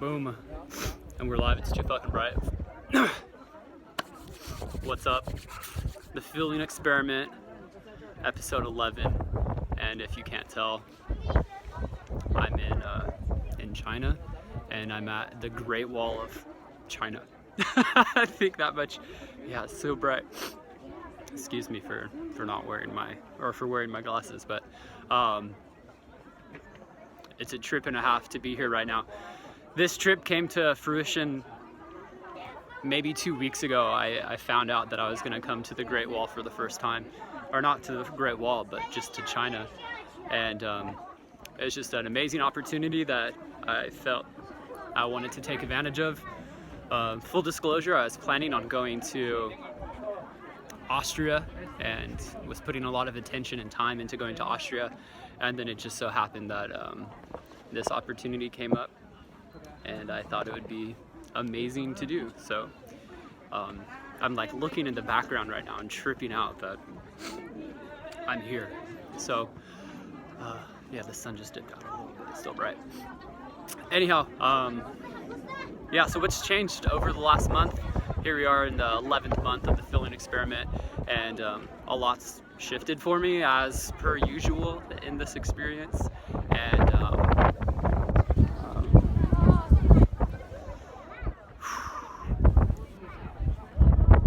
Boom. And we're live. It's too fucking bright. What's up? The Feeling Experiment, episode 11. And if you can't tell, I'm in China, and I'm at the Great Wall of China. I think that much. Yeah, it's so bright. Excuse me for not wearing for wearing my glasses, but it's a trip and a half to be here right now. This trip came to fruition maybe 2 weeks ago. I found out that I was going to come to the Great Wall for the first time, or not to the Great Wall, but just to China, and it was just an amazing opportunity that I felt I wanted to take advantage of. Full disclosure, I was planning on going to Austria and was putting a lot of attention and time into going to Austria, and then it just so happened that this opportunity came up, and I thought it would be amazing to do. So I'm like looking in the background right now and tripping out that I'm here. So yeah, the sun just dipped out a little bit. It's still bright. Anyhow, yeah, so what's changed over the last month? Here we are in the 11th month of the Feeling Experiment, and a lot's shifted for me as per usual in this experience. And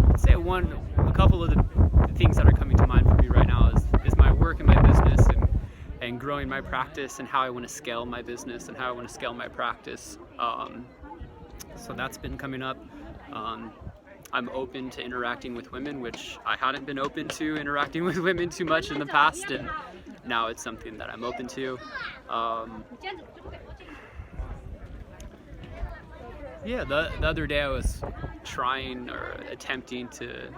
I'd say a couple of the things that are coming to mind for me right now is my work and my business, and growing my practice, and how I want to scale my business and how I want to scale my practice. So that's been coming up. I'm open to interacting with women, which I hadn't been open to interacting with women too much in the past, and now it's something that I'm open to. Yeah, the other day I was trying or attempting to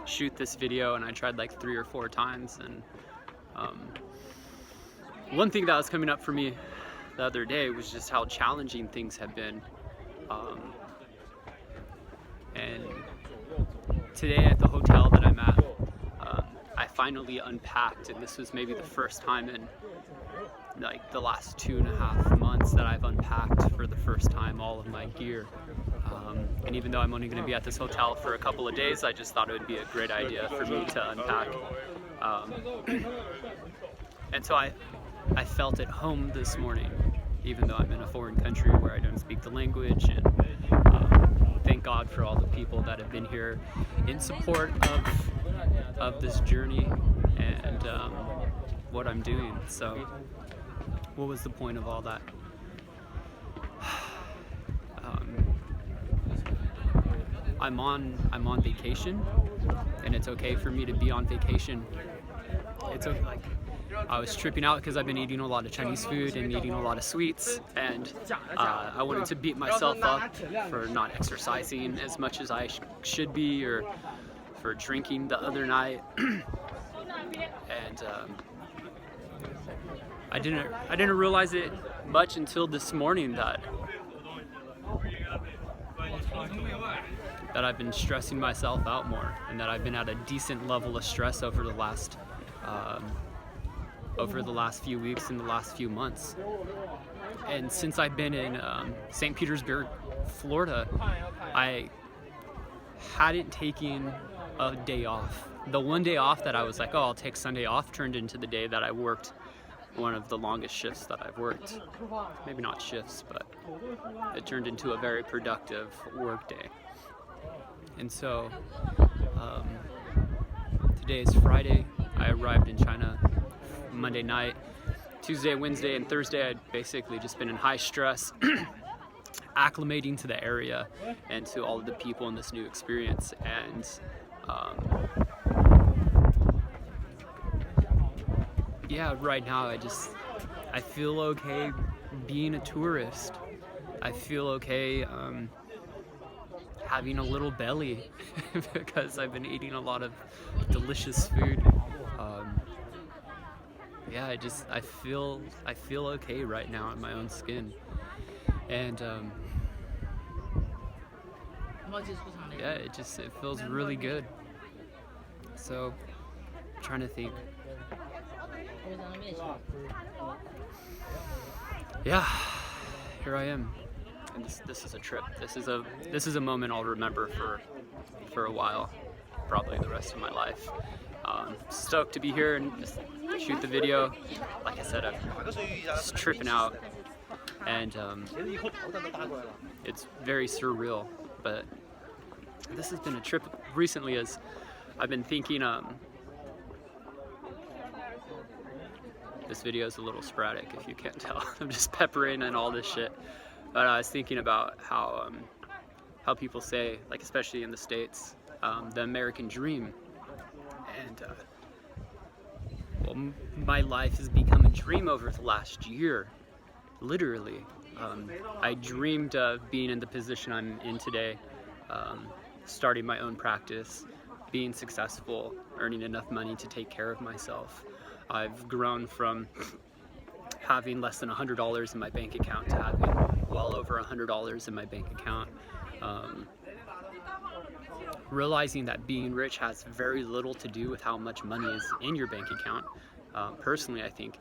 shoot this video, and I tried like 3 or 4 times, and one thing that was coming up for me the other day was just how challenging things have been. And today at the hotel that I'm at, I finally unpacked, and this was maybe the first time in like the last 2.5 months that I've unpacked for the first time all of my gear. And even though I'm only going to be at this hotel for a couple of days, I just thought it would be a great idea for me to unpack. And so I felt at home this morning, even though I'm in a foreign country where I don't speak the language, and thank God for all the people that have been here in support of this journey and what I'm doing. So what was the point of all that? I'm on vacation, and it's okay for me to be on vacation. It's okay. Like, I was tripping out because I've been eating a lot of Chinese food and eating a lot of sweets, and I wanted to beat myself up for not exercising as much as I should be, or for drinking the other night. And I didn't realize it much until this morning that I've been stressing myself out more, and that I've been at a decent level of stress over the last few weeks and the last few months. And since I've been in St. Petersburg, Florida, I hadn't taken a day off. The one day off that I was like, oh, I'll take Sunday off, turned into the day that I worked one of the longest shifts that I've worked. Maybe not shifts, but it turned into a very productive work day. And so today is Friday. I arrived in China Monday night. Tuesday, Wednesday, and Thursday I'd basically just been in high stress, acclimating to the area and to all of the people in this new experience. And yeah, right now I feel okay being a tourist. I feel okay having a little belly because I've been eating a lot of delicious food. Yeah, I feel okay right now in my own skin, and yeah, it feels really good. So, I'm trying to think. Yeah, here I am, and this is a trip. This is a moment I'll remember for a while, probably the rest of my life. Stoked to be here and just shoot the video. Like I said, I'm just tripping out, and it's very surreal. But this has been a trip recently, as I've been thinking. This video is a little sporadic, if you can't tell. I'm just peppering in all this shit. But I was thinking about how people say, like especially in the States, the American dream. And well, my life has become a dream over the last year, literally. I dreamed of being in the position I'm in today, starting my own practice, being successful, earning enough money to take care of myself. I've grown from having less than $100 in my bank account to having well over $100 in my bank account. Realizing that being rich has very little to do with how much money is in your bank account. Personally, I think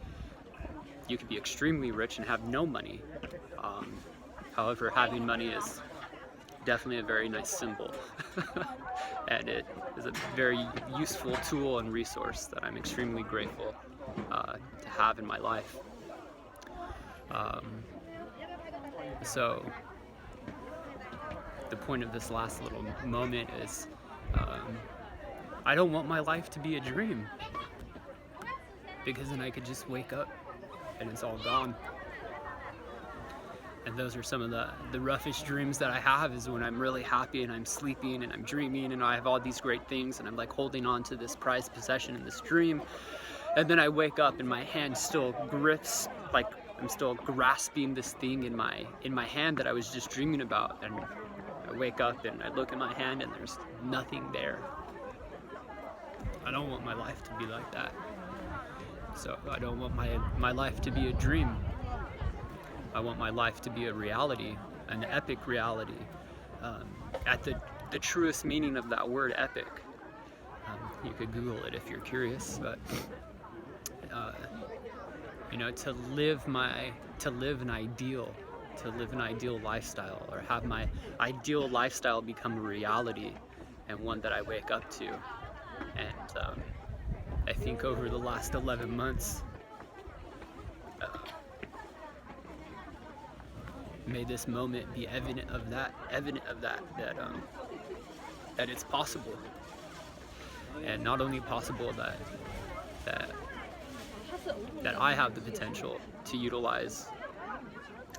you could be extremely rich and have no money. However, having money is definitely a very nice symbol. And it is a very useful tool and resource that I'm extremely grateful to have in my life. So the point of this last little moment is I don't want my life to be a dream, because then I could just wake up and it's all gone. And those are some of the roughest dreams that I have, is when I'm really happy and I'm sleeping and I'm dreaming and I have all these great things and I'm like holding on to this prized possession in this dream. And then I wake up and my hand still grips, like I'm still grasping this thing in my hand that I was just dreaming about. And I wake up and I look at my hand and there's nothing there. I don't want my life to be like that. So I don't want my life to be a dream. I want my life to be a reality, an epic reality, at the truest meaning of that word, epic. You could Google it if you're curious, but you know, to live an ideal lifestyle, or have my ideal lifestyle become a reality, and one that I wake up to. And I think over the last 11 months, may this moment be evident of that it's possible. And not only possible, that I have the potential to utilize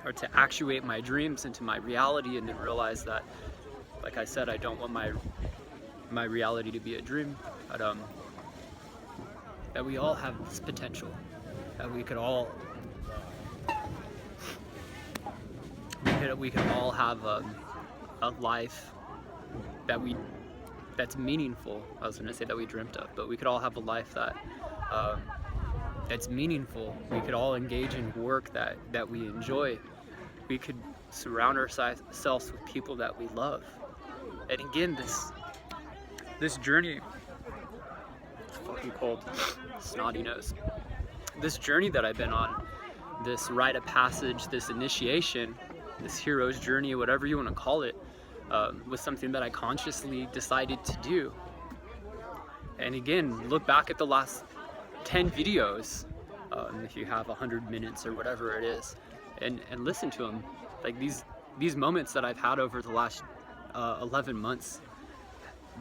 or to actuate my dreams into my reality, and then realize that, like I said, I don't want my reality to be a dream, but that we all have this potential, that we could all have a life that's meaningful. I was gonna say that we dreamt of, but we could all have a life that's meaningful. We could all engage in work that we enjoy. We could surround ourselves with people that we love. And again, this journey, it's fucking cold, snotty nose. This journey that I've been on, this rite of passage, this initiation, this hero's journey, whatever you want to call it, was something that I consciously decided to do. And again, look back at the last 10 videos, if you have 100 minutes or whatever it is, and listen to them. Like these moments that I've had over the last 11 months,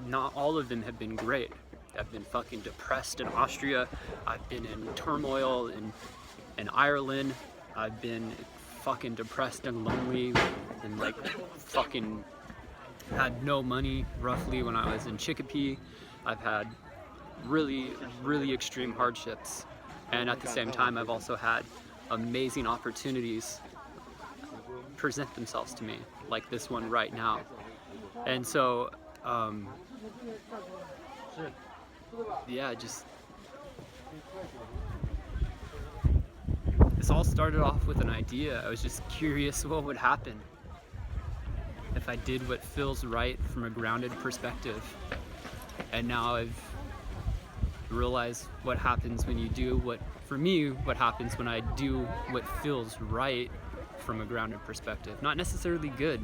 not all of them have been great. I've been fucking depressed in Austria. I've been in turmoil in Ireland. I've been fucking depressed and lonely, and like fucking had no money roughly when I was in Chicopee. I've had really, really extreme hardships, and at the same time I've also had amazing opportunities present themselves to me, like this one right now. And so yeah, just this all started off with an idea. I was just curious what would happen if I did what feels right from a grounded perspective. And now I've realized what happens when you do what happens when I do what feels right from a grounded perspective. Not necessarily good.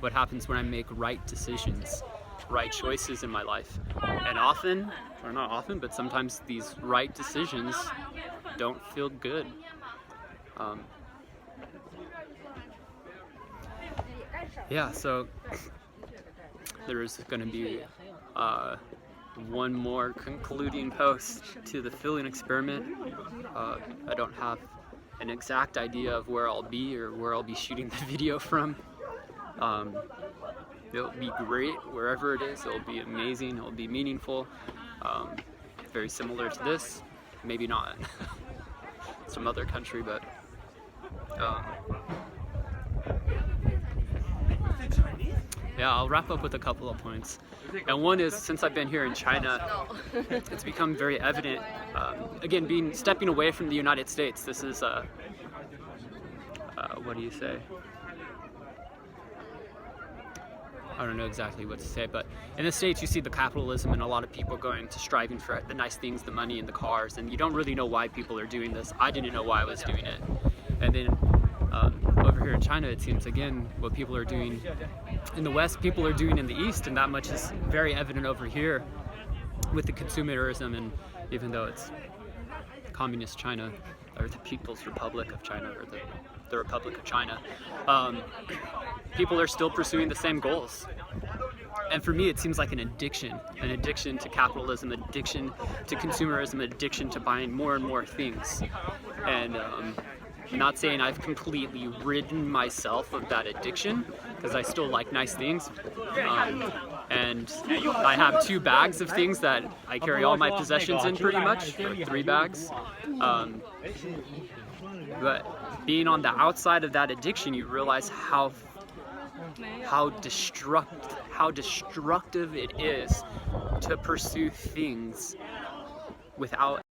What happens when I make right decisions, right choices in my life. And often, or not often, but sometimes these right decisions don't feel good. Yeah, so there's going to be one more concluding post to the filling experiment. I don't have an exact idea of where I'll be or where I'll be shooting the video from. It'll be great wherever it is. It'll be amazing. It'll be meaningful. Very similar to this. Maybe not some other country, but yeah, I'll wrap up with a couple of points. And one is, since I've been here in China, it's become very evident, again, stepping away from the United States, this is, what do you say? I don't know exactly what to say, but in the States you see the capitalism and a lot of people going to striving for the nice things, the money and the cars, and you don't really know why people are doing this. I didn't know why I was doing it. And then over here in China, it seems, again, what people are doing in the West, people are doing in the East, and that much is very evident over here with the consumerism. And even though it's communist China, or the People's Republic of China, or the Republic of China, people are still pursuing the same goals. And for me, it seems like an addiction to capitalism, addiction to consumerism, addiction to buying more and more things. And I'm not saying I've completely ridden myself of that addiction, because I still like nice things. And I have 2 bags of things that I carry all my possessions in, pretty much, or 3 bags. But being on the outside of that addiction, you realize how destructive it is to pursue things without